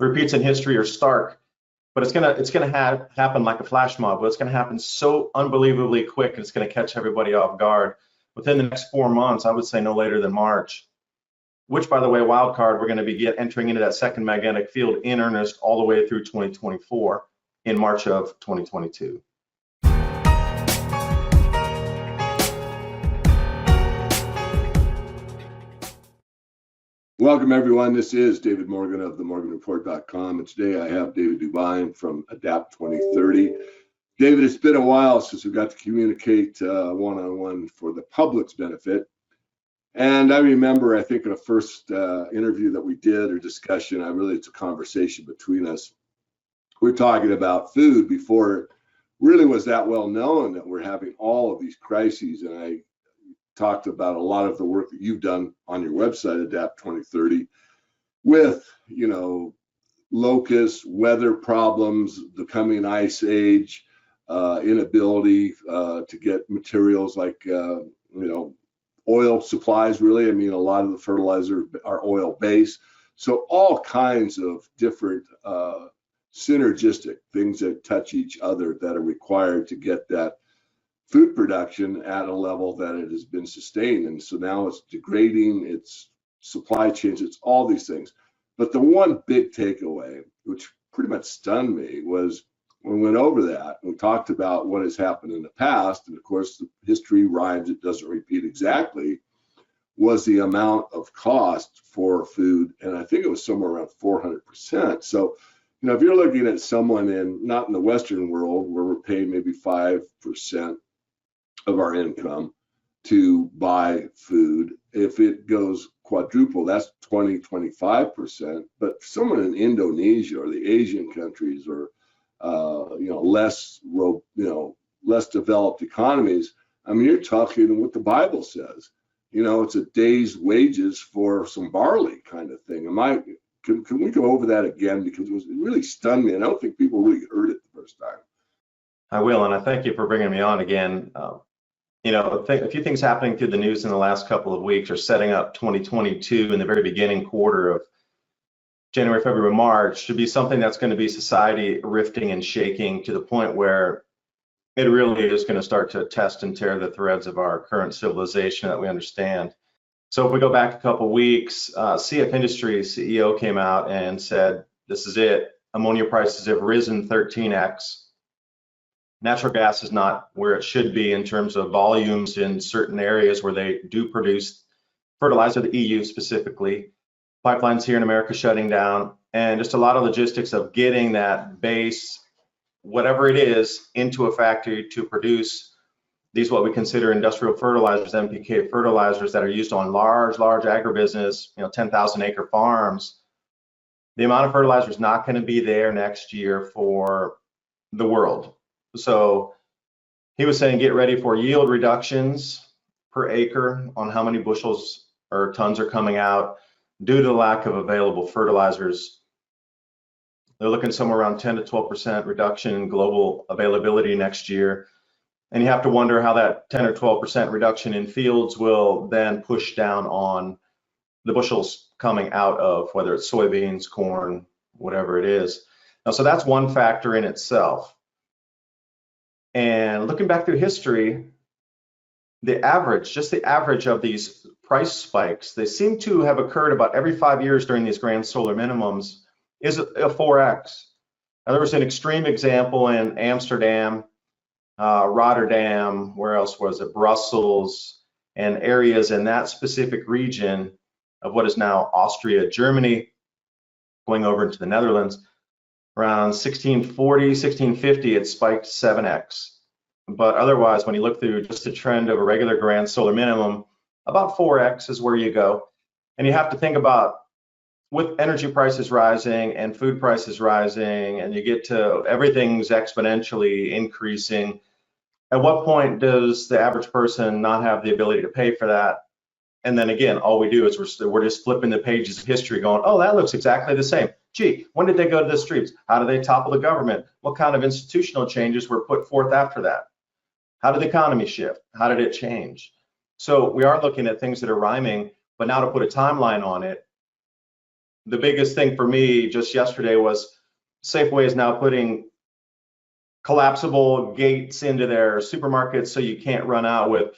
repeats in history are stark, but it's gonna happen like a flash mob. But it's gonna happen so unbelievably quick, and it's gonna catch everybody off guard. Within the next 4 months, I would say no later than March, which, by the way, wild card, we're going to be entering into that second magnetic field in earnest all the way through 2024 in March of 2022. Welcome, everyone. This is David Morgan of themorganreport.com, and today I have David DuByne from Adapt 2030. David, it's been a while since we got to communicate one-on-one for the public's benefit. And I remember, I think in a first interview that we did or discussion, it's a conversation between us. We're talking about food before it really was that well known that we're having all of these crises. And I talked about a lot of the work that you've done on your website, Adapt 2030, with, locusts, weather problems, the coming ice age, inability to get materials like, oil supplies, really. I mean, a lot of the fertilizer are oil-based. So all kinds of different synergistic things that touch each other that are required to get that food production at a level that it has been sustained. And so now it's degrading, it's supply chains, it's all these things. But the one big takeaway, which pretty much stunned me, was when we went over that, we talked about what has happened in the past, and of course the history rhymes, it doesn't repeat exactly, was the amount of cost for food, and I think it was somewhere around 400%. So, if you're looking at someone not in the Western world where we're paying maybe 5% of our income to buy food, if it goes quadruple, that's 20-25%. But someone in Indonesia or the Asian countries or less developed economies, I mean, you're talking what the Bible says. It's a day's wages for some barley kind of thing. Can we go over that again, because it really stunned me, and I don't think people really heard it the first time. I will, and I thank you for bringing me on again. A few things happening through the news in the last couple of weeks are setting up 2022 in the very beginning quarter of January, February, March to be something that's going to be society rifting and shaking to the point where it really is going to start to test and tear the threads of our current civilization that we understand. So if we go back a couple of weeks, CF Industries CEO came out and said, this is it. Ammonia prices have risen 13x. Natural gas is not where it should be in terms of volumes in certain areas where they do produce fertilizer, the EU specifically. Pipelines here in America shutting down, and just a lot of logistics of getting that base, whatever it is, into a factory to produce these what we consider industrial fertilizers, NPK fertilizers that are used on large agribusiness, 10,000 acre farms. The amount of fertilizer is not going to be there next year for the world. So he was saying get ready for yield reductions per acre on how many bushels or tons are coming out due to the lack of available fertilizers. They're looking somewhere around 10 to 12% reduction in global availability next year. And you have to wonder how that 10 or 12% reduction in fields will then push down on the bushels coming out of whether it's soybeans, corn, whatever it is. Now, so that's one factor in itself. And looking back through history, the average of these price spikes, they seem to have occurred about every 5 years during these grand solar minimums, is a 4x. Now, there was an extreme example in Amsterdam, Rotterdam, where else was it? Brussels, and areas in that specific region of what is now Austria, Germany, going over into the Netherlands. Around 1640, 1650, it spiked 7x. But otherwise, when you look through just the trend of a regular grand solar minimum, about 4x is where you go. And you have to think about, with energy prices rising and food prices rising, and you get to everything's exponentially increasing, at what point does the average person not have the ability to pay for that? And then again, all we do is we're just flipping the pages of history going, oh, that looks exactly the same. Gee, when did they go to the streets? How did they topple the government? What kind of institutional changes were put forth after that? How did the economy shift? How did it change? So we are looking at things that are rhyming, but now to put a timeline on it, the biggest thing for me just yesterday was Safeway is now putting collapsible gates into their supermarkets so you can't run out with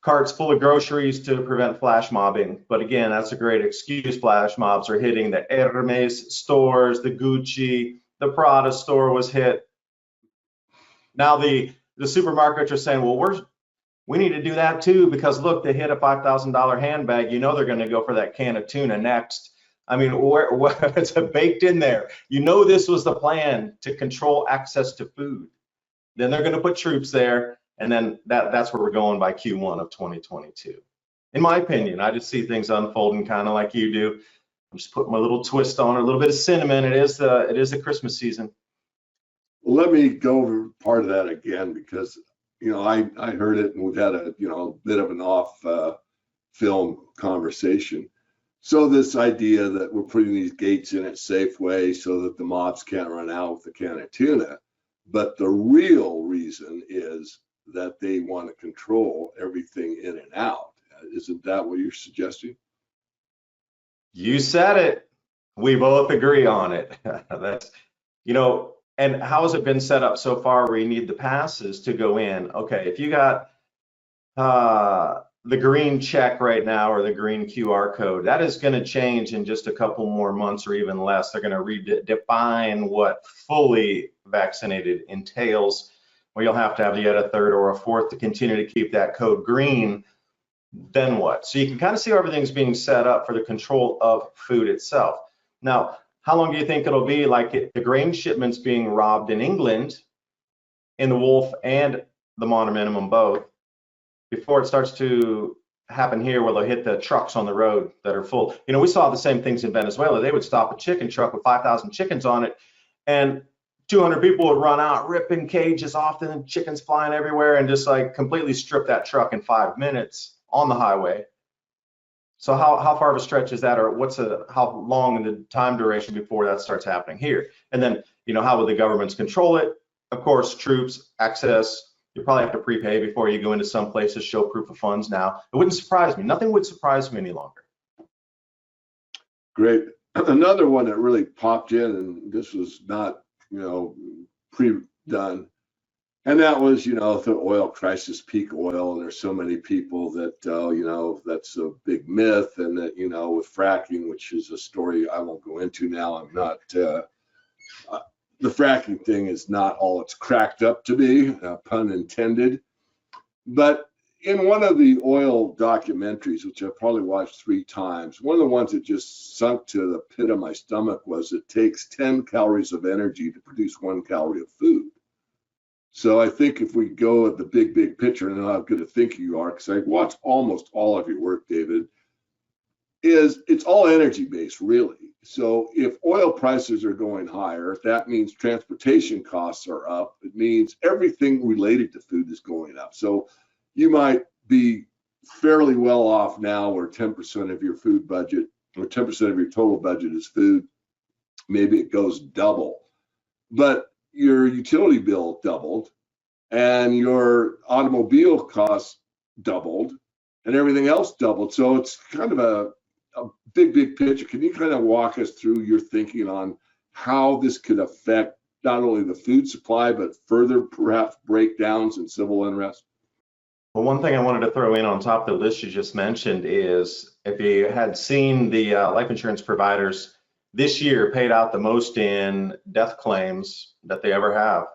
carts full of groceries to prevent flash mobbing. But again, that's a great excuse. Flash mobs are hitting the Hermes stores, the Gucci, the Prada store was hit. Now the supermarkets are saying, well, we need to do that too, because look, they hit a $5,000 handbag. You know they're going to go for that can of tuna next. I mean, it's baked in there. You know this was the plan to control access to food. Then they're going to put troops there, and then that's where we're going by Q1 of 2022. In my opinion, I just see things unfolding kind of like you do. I'm just putting my little twist on it, a little bit of cinnamon. It is the Christmas season. Well, let me go over part of that again, because I heard it and we've had a bit of an off film conversation. So this idea that we're putting these gates in at Safeway so that the mobs can't run out with a can of tuna, but the real reason is that they want to control everything in and out. Isn't that what you're suggesting? You said it. We both agree on it. That's, and how has it been set up so far where you need the passes to go in? Okay, if you got the green check right now or the green QR code, that is going to change in just a couple more months or even less. They're going to redefine what fully vaccinated entails, where you'll have to have yet a third or a fourth to continue to keep that code green. Then what? So you can kind of see how everything's being set up for the control of food itself. Now, how long do you think it'll be like the grain shipments being robbed in England, in the Wolf and the Monter Minimum both, before it starts to happen here where they'll hit the trucks on the road that are full? We saw the same things in Venezuela. They would stop a chicken truck with 5,000 chickens on it, and 200 people would run out, ripping cages off, and chickens flying everywhere, and just like completely strip that truck in 5 minutes on the highway. So how far of a stretch is that, or how long in the time duration before that starts happening here? And then, how will the governments control it? Of course, troops, access. You probably have to prepay before you go into some places, show proof of funds now. It wouldn't surprise me. Nothing would surprise me any longer. Great. Another one that really popped in, and this was not, pre-done, and that was, the oil crisis, peak oil, and there's so many people that, that's a big myth, and that, with fracking, which is a story I won't go into now. I'm not, the fracking thing is not all it's cracked up to be, pun intended. But in one of the oil documentaries, which I've probably watched 3 times, one of the ones that just sunk to the pit of my stomach was it takes 10 calories of energy to produce 1 calorie of food. So I think if we go at the big picture, and I know how good a thinker you are, because I watch almost all of your work, David, it's all energy based, really. So if oil prices are going higher, that means transportation costs are up. It means everything related to food is going up. So you might be fairly well off now, where 10% of your food budget or 10% of your total budget is food. Maybe it goes double, but your utility bill doubled and your automobile costs doubled and everything else doubled. So it's kind of a big picture. Can you kind of walk us through your thinking on how this could affect not only the food supply, but further perhaps breakdowns and civil unrest? Well, one thing I wanted to throw in on top of the list you just mentioned is, if you had seen the life insurance providers this year paid out the most in death claims that they ever have.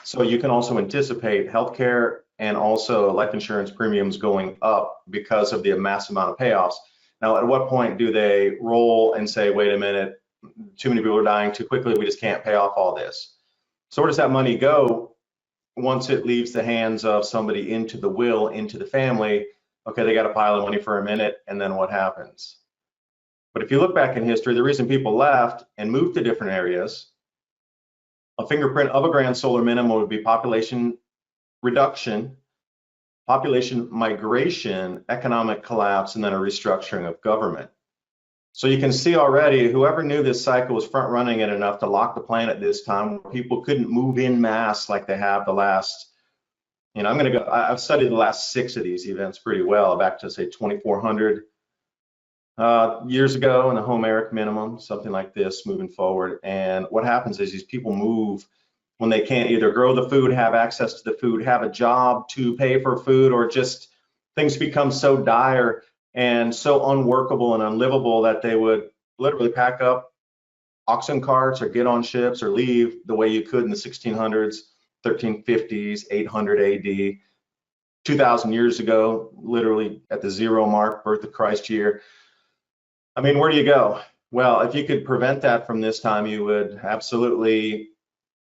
So you can also anticipate healthcare and also life insurance premiums going up because of the massive amount of payoffs. Now, at what point do they roll and say, wait a minute, too many people are dying too quickly, we just can't pay off all this? So where does that money go once it leaves the hands of somebody into the will, into the family? Okay, they got a pile of money for a minute, and then what happens? But if you look back in history, the reason people left and moved to different areas, a fingerprint of a grand solar minimum would be population reduction, population migration, economic collapse, and then a restructuring of government. So you can see already, whoever knew this cycle was front running it enough to lock the planet this time, where people couldn't move in mass like they have the last, I've studied the last 6 of these events pretty well, back to say 2400. years ago in the Homeric minimum, something like this moving forward. And what happens is these people move when they can't either grow the food, have access to the food, have a job to pay for food, or just things become so dire and so unworkable and unlivable that they would literally pack up oxen carts or get on ships or leave the way you could in the 1600s, 1350s, 800 AD, 2,000 years ago, literally at the 0 mark, birth of Christ year. I mean, where do you go? Well, if you could prevent that from this time, you would absolutely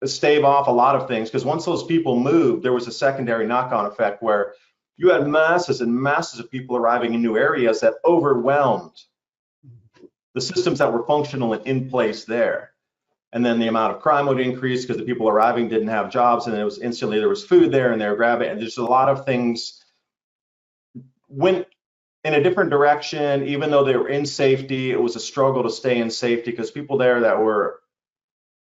stave off a lot of things, because once those people moved, there was a secondary knock-on effect where you had masses and masses of people arriving in new areas that overwhelmed the systems that were functional and in place there. And then the amount of crime would increase because the people arriving didn't have jobs, and it was instantly there was food there and they were grabbing it. And there's a lot of things went in a different direction. Even though they were in safety, it was a struggle to stay in safety because people there that were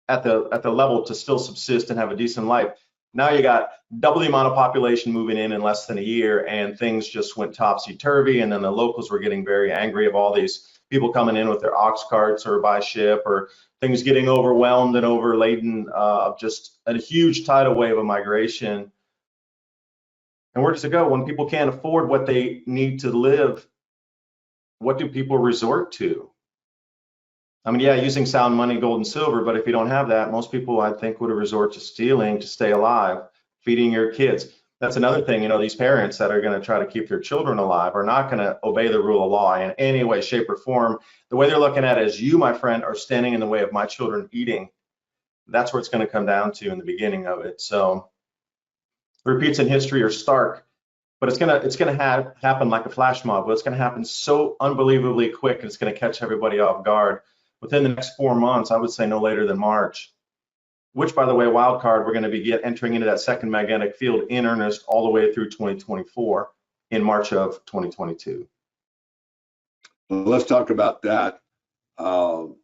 at the level to still subsist and have a decent life. Now you got double the amount of population moving in less than a year, and things just went topsy-turvy. And then the locals were getting very angry of all these people coming in with their ox carts or by ship, or things getting overwhelmed and overladen of just a huge tidal wave of migration. And where does it go when people can't afford what they need to live? What do people resort to? I mean, yeah, using sound money, gold and silver, but if you don't have that, most people, I think, would resort to stealing to stay alive, feeding your kids. That's another thing, you know, these parents that are going to try to keep their children alive are not going to obey the rule of law in any way, shape, or form. The way they're looking at it is, you, my friend, are standing in the way of my children eating. That's where it's going to come down to in the beginning of it. So repeats in history are stark, but it's gonna happen like a flash mob. But it's going to happen so unbelievably quick, and it's going to catch everybody off guard. Within the next 4 months, I would say no later than March, which, by the way, wild card, we're going to be entering into that second magnetic field in earnest all the way through 2024 in March of 2022. Well, let's talk about that. The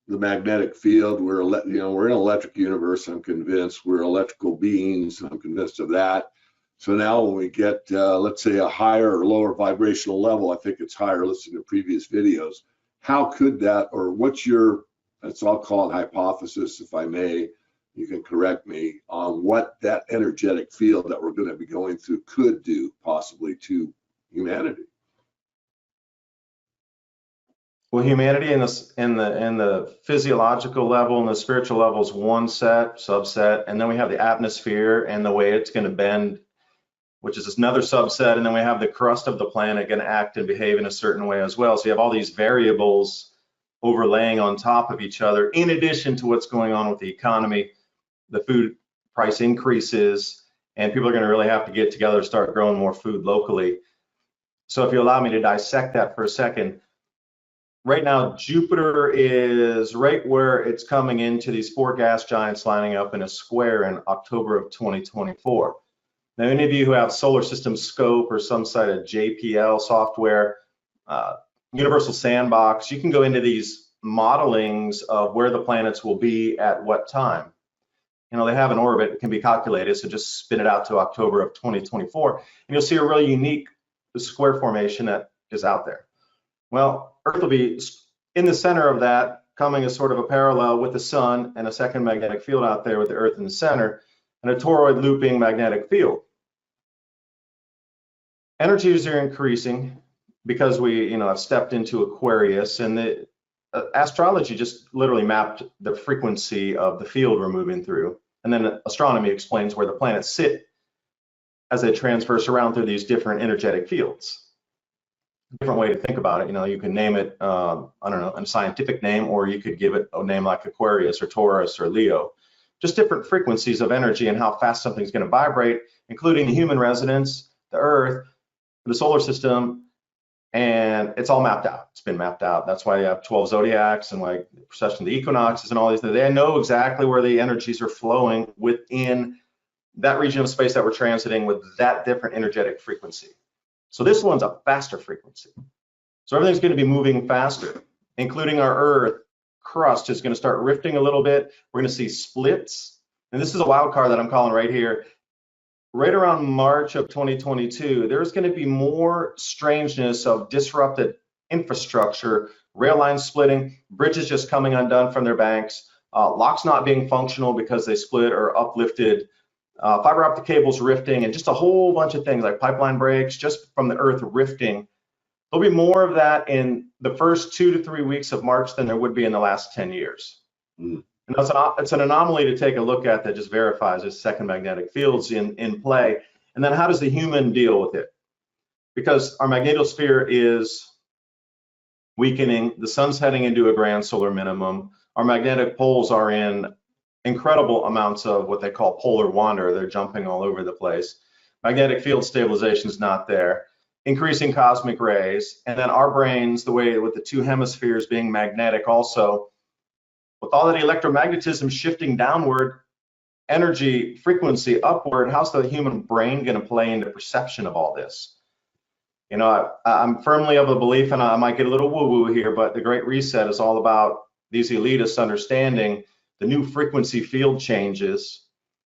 magnetic field, we're in an electric universe. I'm convinced we're electrical beings. I'm convinced of that. So now when we get, let's say, a higher or lower vibrational level, I think it's higher, listening to previous videos. How could that, or what's your, I'll call it hypothesis, if I may, you can correct me, on what that energetic field that we're going to be going through could do possibly to humanity? Well, humanity in the physiological level and the spiritual level is one subset, and then we have the atmosphere and the way it's going to bend, which is another subset, and then we have the crust of the planet going to act and behave in a certain way as well. So you have all these variables overlaying on top of each other, in addition to what's going on with the economy, the food price increases, and people are going to really have to get together to start growing more food locally. So if you allow me to dissect that for a second, right now, Jupiter is right where it's coming into these 4 gas giants lining up in a square in October of 2024. Now, any of you who have solar system scope or some sort of JPL software, Universal Sandbox, you can go into these modelings of where the planets will be at what time. You know, they have an orbit, it can be calculated, so just spin it out to October of 2024, and you'll see a really unique square formation that is out there. Well, Earth will be in the center of that, coming as sort of a parallel with the sun, and a second magnetic field out there with the Earth in the center, and a toroid looping magnetic field. Energies are increasing because we, have stepped into Aquarius, and the astrology just literally mapped the frequency of the field we're moving through, and then astronomy explains where the planets sit as they transverse around through these different energetic fields. Different way to think about it, you can name it, I don't know, a scientific name, or you could give it a name like Aquarius or Taurus or Leo. Just different frequencies of energy and how fast something's going to vibrate, including the human residence, the Earth, the solar system, and it's all mapped out. It's been mapped out. That's why you have 12 zodiacs and like the precession of the equinoxes and all these things. They know exactly where the energies are flowing within that region of space that we're transiting with that different energetic frequency. So this one's a faster frequency. So everything's going to be moving faster, including our Earth crust is going to start rifting a little bit. We're going to see splits. And this is a wild card that I'm calling right here. Right around March of 2022, there's going to be more strangeness of disrupted infrastructure, rail lines splitting, bridges just coming undone from their banks, locks not being functional because they split or uplifted, fiber optic cables rifting, and just a whole bunch of things like pipeline breaks just from the earth rifting. There'll be more of that in the first 2 to 3 weeks of March than there would be in the last 10 years. And it's an anomaly to take a look at that just verifies this second magnetic fields in play. And then how does the human deal with it? Because our magnetosphere is weakening, the sun's heading into a grand solar minimum, our magnetic poles are in incredible amounts of what they call polar wander, they're jumping all over the place. Magnetic field stabilization is not there. Increasing cosmic rays, and then our brains, the way with the two hemispheres being magnetic also, with all that electromagnetism shifting downward, energy frequency upward, how's the human brain going to play into perception of all this? You know, I'm firmly of the belief, and I might get a little woo-woo here, but the Great Reset is all about these elitists understanding the new frequency field changes.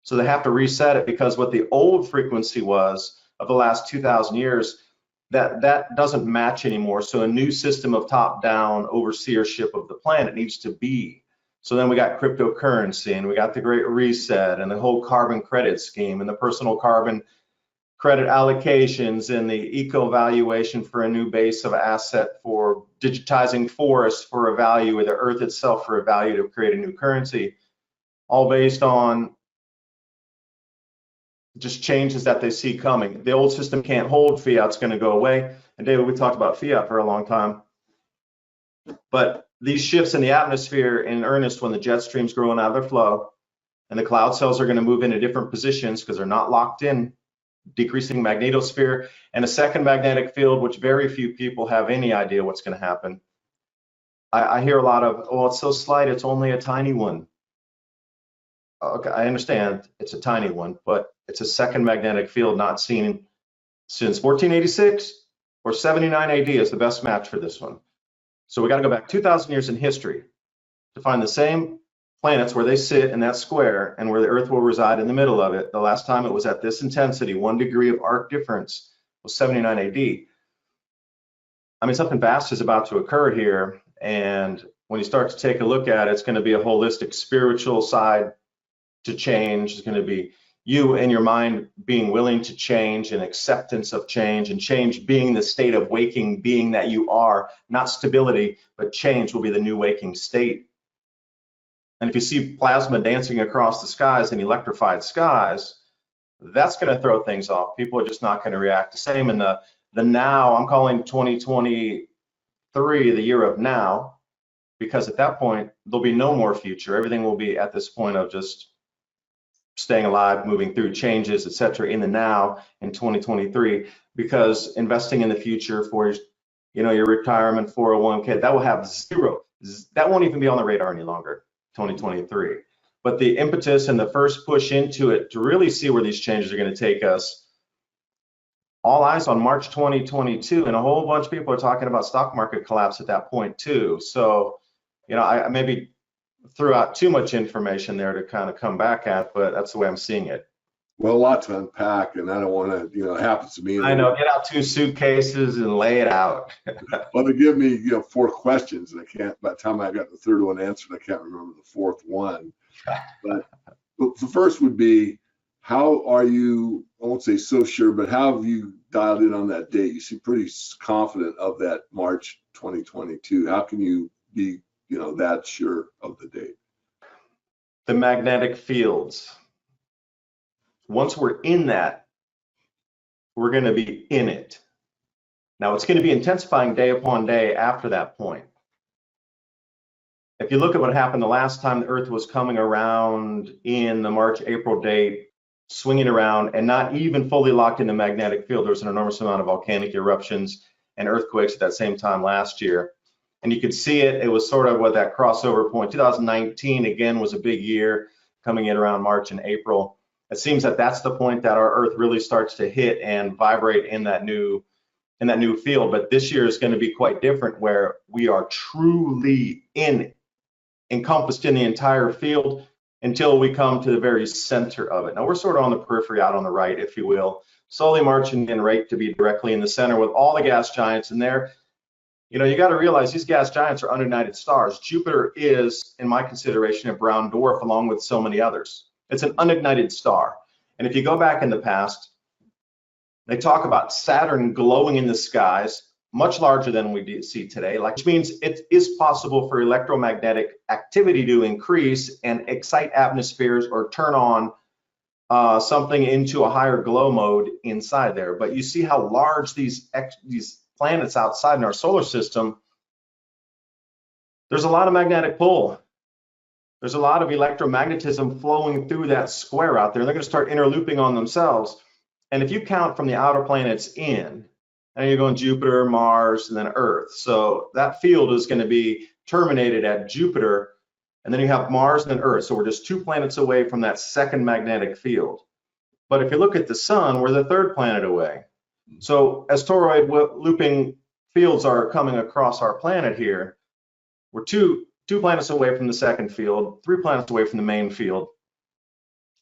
So they have to reset it, because what the old frequency was of the last 2,000 years, that doesn't match anymore. So a new system of top-down overseership of the planet needs to be. So then we got cryptocurrency, and we got the Great Reset, and the whole carbon credit scheme, and the personal carbon credit allocations, and the eco-valuation for a new base of asset for digitizing forests for a value, or the earth itself for a value to create a new currency, all based on just changes that they see coming. The old system can't hold, fiat's going to go away. And David, we talked about fiat for a long time. But these shifts in the atmosphere in earnest when the jet stream's growing out of their flow, and the cloud cells are going to move into different positions because they're not locked in, decreasing magnetosphere, and a second magnetic field, which very few people have any idea what's going to happen. I hear a lot of, oh, it's so slight, it's only a tiny one. Okay, I understand it's a tiny one, but it's a second magnetic field not seen since 1486 or 79 AD is the best match for this one. So we got to go back 2,000 years in history to find the same planets where they sit in that square and where the Earth will reside in the middle of it. The last time it was at this intensity, 1 degree of arc difference, was 79 AD. I mean, something vast is about to occur here, and when you start to take a look at it, it's going to be a holistic spiritual side to change. It's going to be you and your mind being willing to change, and acceptance of change, and change being the state of waking being that you are, not stability, but change will be the new waking state. And if you see plasma dancing across the skies and electrified skies, that's going to throw things off. People are just not going to react the same. And the now, I'm calling 2023 the year of now, because at that point, there'll be no more future. Everything will be at this point of just staying alive, moving through changes, etc., in the now in 2023, because investing in the future for, you know, your retirement 401k, that will have zero, that won't even be on the radar any longer, 2023. But the impetus and the first push into it to really see where these changes are going to take us, all eyes on March 2022, and a whole bunch of people are talking about stock market collapse at that point too. So, you know, I maybe threw out too much information there to kind of come back at, but that's the way I'm seeing it. Well, a lot to unpack, and I don't want to, you know, it happens to me. I know, get out 2 suitcases and lay it out. Well, they give me, you know, 4 questions, and I can't, by the time I got the third one answered, I can't remember the fourth one. But the first would be, how are you, I won't say so sure, but how have you dialed in on that date? You seem pretty confident of that March 2022. How can you be, you know, that sure of the date? The magnetic fields. Once we're in that, we're going to be in it. Now, it's going to be intensifying day upon day after that point. If you look at what happened the last time the Earth was coming around in the March, April date, swinging around and not even fully locked in the magnetic field, there was an enormous amount of volcanic eruptions and earthquakes at that same time last year. And you could see it, it was sort of what that crossover point. 2019, again, was a big year coming in around March and April. It seems that that's the point that our Earth really starts to hit and vibrate in that new field. But this year is going to be quite different, where we are truly encompassed in the entire field until we come to the very center of it. Now we're sort of on the periphery, out on the right, if you will, slowly marching in right to be directly in the center with all the gas giants in there. You know, you got to realize these gas giants are unignited stars. Jupiter is, in my consideration, a brown dwarf along with so many others. It's an unignited star. And if you go back in the past, they talk about Saturn glowing in the skies, much larger than we see today, which means it is possible for electromagnetic activity to increase and excite atmospheres or turn on something into a higher glow mode inside there. But you see how large these planets outside in our solar system, there's a lot of magnetic pull. There's a lot of electromagnetism flowing through that square out there. They're going to start interlooping on themselves. And if you count from the outer planets in, and you're going Jupiter, Mars, and then Earth. So that field is going to be terminated at Jupiter, and then you have Mars and then Earth. So we're just 2 planets away from that second magnetic field. But if you look at the sun, we're the 3rd planet away. So as toroid looping fields are coming across our planet here, we're two planets away from the second field, 3 planets away from the main field.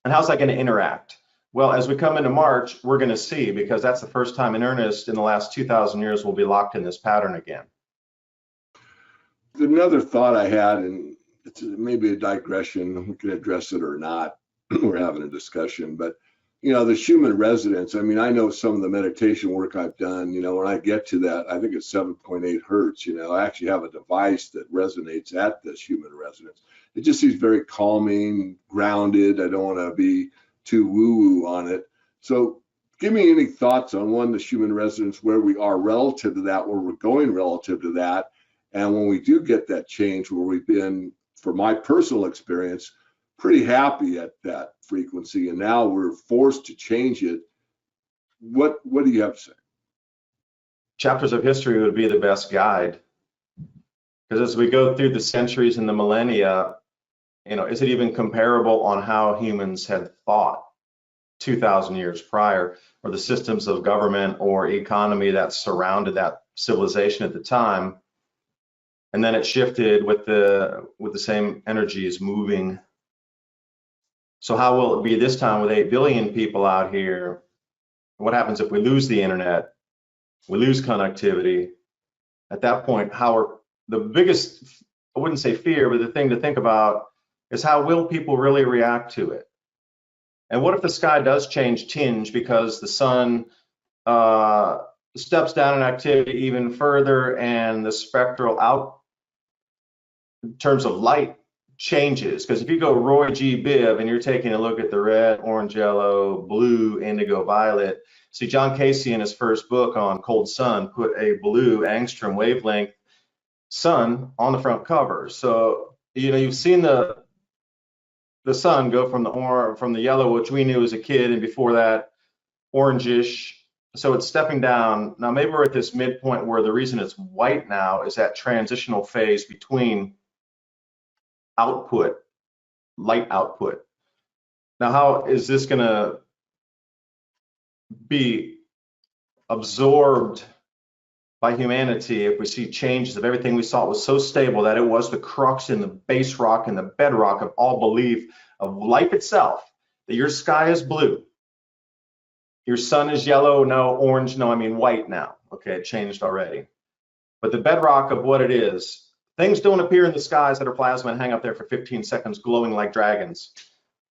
And how's that going to interact? Well, as we come into March, we're going to see, because that's the first time in earnest in the last 2,000 years we'll be locked in this pattern again. Another thought I had, and it's maybe a digression, we can address it or not, we're having a discussion, but you know, the Schumann resonance, I mean, I know some of the meditation work I've done, you know, when I get to that, I think it's 7.8 hertz, you know, I actually have a device that resonates at the Schumann resonance. It just seems very calming, grounded. I don't want to be too woo-woo on it. So give me any thoughts on, one, the Schumann resonance, where we are relative to that, where we're going relative to that, and when we do get that change, where we've been, for my personal experience, pretty happy at that frequency, and now we're forced to change it. What do you have to say? Chapters of history would be the best guide, because as we go through the centuries and the millennia, you know, is it even comparable on how humans had thought 2,000 years prior, or the systems of government or economy that surrounded that civilization at the time? And then it shifted with the same energies moving. So how will it be this time with 8 billion people out here? What happens if we lose the internet? We lose connectivity. At that point, how are the biggest, I wouldn't say fear, but the thing to think about is how will people really react to it? And what if the sky does change tinge because the sun steps down in activity even further, and the spectral out in terms of light changes? Because if you go Roy G. Biv and you're taking a look at the red, orange, yellow, blue, indigo, violet, see John Casey in his first book on Cold Sun put a blue angstrom wavelength sun on the front cover. So you know, you've seen the sun go from the yellow, which we knew as a kid, and before that orangish. So it's stepping down. Now maybe we're at this midpoint where the reason it's white now is that transitional phase between output, light output. Now how is this going to be absorbed by humanity if we see changes of everything we saw? It was so stable that it was the crux and the base rock and the bedrock of all belief of life itself, that your sky is blue, your sun is yellow, no, orange, no, I mean white now. Okay, it changed already. But the bedrock of what it is, things don't appear in the skies that are plasma and hang up there for 15 seconds glowing like dragons.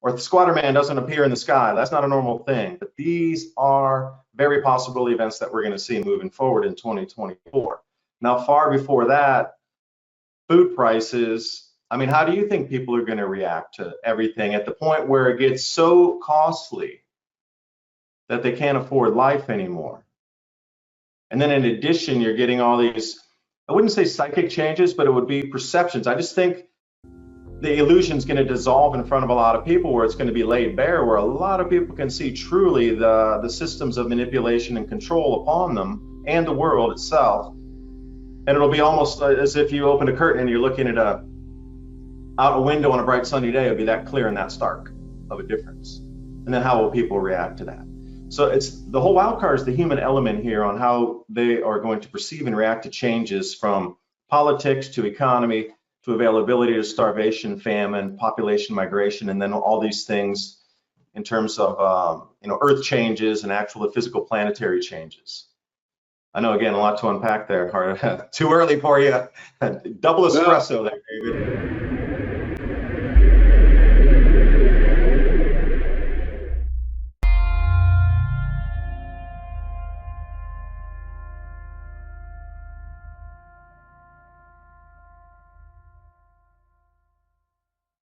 Or the squatter man doesn't appear in the sky. That's not a normal thing. But these are very possible events that we're going to see moving forward in 2024. Now, far before that, food prices, I mean, how do you think people are going to react to everything at the point where it gets so costly that they can't afford life anymore? And then in addition, you're getting all these, I wouldn't say psychic changes, but it would be perceptions. I just think the illusion is going to dissolve in front of a lot of people, where it's going to be laid bare, where a lot of people can see truly the systems of manipulation and control upon them and the world itself. And it'll be almost as if you opened a curtain and you're looking at out a window on a bright sunny day. It'll be that clear and that stark of a difference. And then how will people react to that? So it's the whole wild card is the human element here on how they are going to perceive and react to changes, from politics to economy to availability to starvation, famine, population migration, and then all these things in terms of Earth changes and actual physical planetary changes. I know, again, a lot to unpack there. Too early for you. Double espresso there, David.